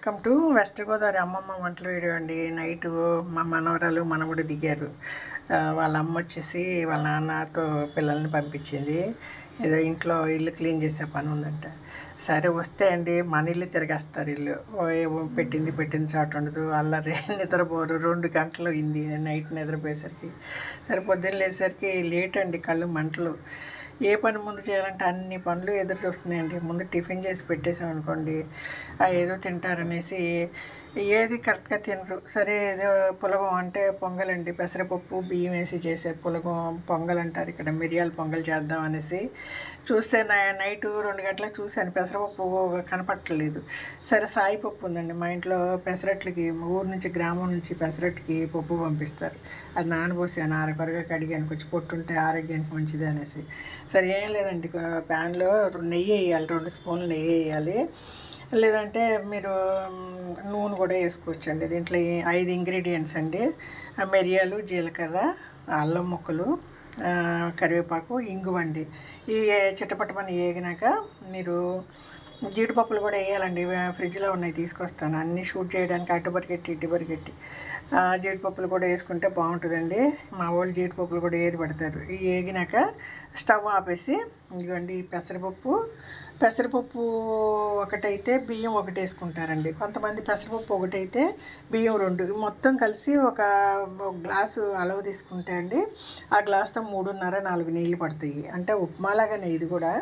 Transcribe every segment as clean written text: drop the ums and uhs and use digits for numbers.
Welcome to west Godavari అమ్మమ్మ వంటల video అండి. నైటు మా మనవరాలు మనవడు దిగారు. వాళ్ళ అమ్మ వచ్చేసి వాళ్ళ నాన్నతో పిల్లల్ని పంపించింది. ఏదో ఇంట్లో ఇల్లు క్లీన్ చేసే పని ఉందంట. సరే వస్తే అండి మన ఇల్లు తిరిగేస్తారు. ఇల్లు పెట్టింది చాటు ఉండదు, అల్లరి, నిద్రపోరు. 2 గంటలు అయింది నైట్ నిద్రపోయేసరికి. సరే పొద్దున్న లేసరికి లేట్ అండి, కళ్ళు మంటలు. ఏ పని ముందు చేయాలంటే అన్ని పనులు ఎదురు చూస్తున్నాయండి. ముందు టిఫిన్ చేసి పెట్టేసాం అనుకోండి, ఏదో తింటారనేసి ఏది కరెక్ట్గా తినరు. సరే ఏదో పులగం అంటే పొంగల్ అండి, పెసరపప్పు బియ్యం వేసి చేసే పులగం పొంగల్ అంటారు ఇక్కడ. మిరియాల పొంగల్ చేద్దాం అనేసి చూస్తే నైటు 2 గంటలకు చూశాను, పెసరపప్పు కనపట్టలేదు. సరే సాయిపప్పు ఉందండి మా ఇంట్లో. పెసరట్లకి ఊరు నుంచి, గ్రామం నుంచి పెసరట్లకి పప్పు పంపిస్తారు. అది నానబోసాను, ఆరకొరగా కడిగాను, కొంచెం పొట్టుంటే ఆరోగ్యానికి మంచిది అనేసి. సరే ఏం లేదండి, ప్యాన్లో నెయ్యి వేయాలి, 2 స్పూన్లు నెయ్యి వేయాలి. లేదంటే మీరు నూనె కూడా వేసుకోవచ్చండి. దీంట్లో 5 ఇంగ్రీడియంట్స్ అండి: మిరియాలు, జీలకర్ర, అల్లం ముక్కలు, కరివేపాకు, ఇంగువండి. ఈ చిట్టపట్టమని వేగినాక మీరు జీడిపప్పులు కూడా వేయాలండి. ఫ్రిడ్జ్లో ఉన్నాయి, తీసుకొస్తాను. అన్నీ షూట్ చేయడానికి అటు పరిగెట్టి ఇటు పరిగెట్టి జీడిపప్పులు కూడా వేసుకుంటే బాగుంటుందండి. మా వాళ్ళు జీడిపప్పులు కూడా ఏరి పెడతారు. ఈ వేగినాక స్టవ్ ఆపేసి ఇదిగోండి పెసరపప్పు ఒకటైతే బియ్యం ఒకటి వేసుకుంటారండి. కొంతమంది పెసరపప్పు ఒకటైతే బియ్యం 2, మొత్తం కలిసి ఒక గ్లాసు అలవ తీసుకుంటే అండి ఆ గ్లాస్తో 3.5-4 నీళ్ళు పడతాయి. అంటే ఉప్మాలాగానే ఇది కూడా.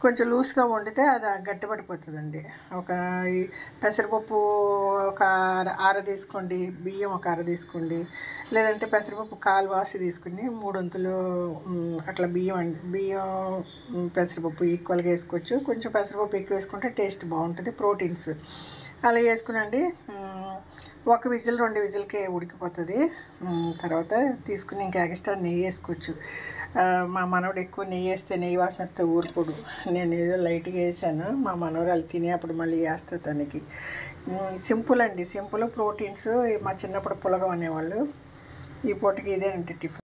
కొంచెం లూజ్గా వండితే అది గట్టిపడిపోతుందండి. పెసరపప్పు ఒక అర తీసుకోండి, బియ్యం ఒక అర తీసుకోండి. లేదంటే పెసరపప్పు కాలు వాసి తీసుకుని 3 వంతులు అట్లా బియ్యం పెసరపప్పు ఈక్వల్గా వేసుకోవచ్చు. కొంచెం పెసరపప్పు ఎక్కువ వేసుకుంటే టేస్ట్ బాగుంటుంది, ప్రోటీన్స్. అలా వేసుకునండి. 1 విజిల్ 2 విజిల్కే ఉడికిపోతుంది. తర్వాత తీసుకుని ఇంకా ఎక్స్ట్రా నెయ్యి వేసుకోవచ్చు. మా మనవడు ఎక్కువ నెయ్యి వేస్తే, నెయ్యి వాసన వస్తే ఊరుకోడు. నేను ఏదో లైట్గా వేసాను, మా మనవరాలు తినేప్పుడు మళ్ళీ వేస్తా తనకి. సింపుల్ అండి, సింపుల్, ప్రోటీన్స్. మా చిన్నప్పుడు పులగం అనేవాళ్ళు. ఈ పూటకి ఇదేనండి టిఫిన్.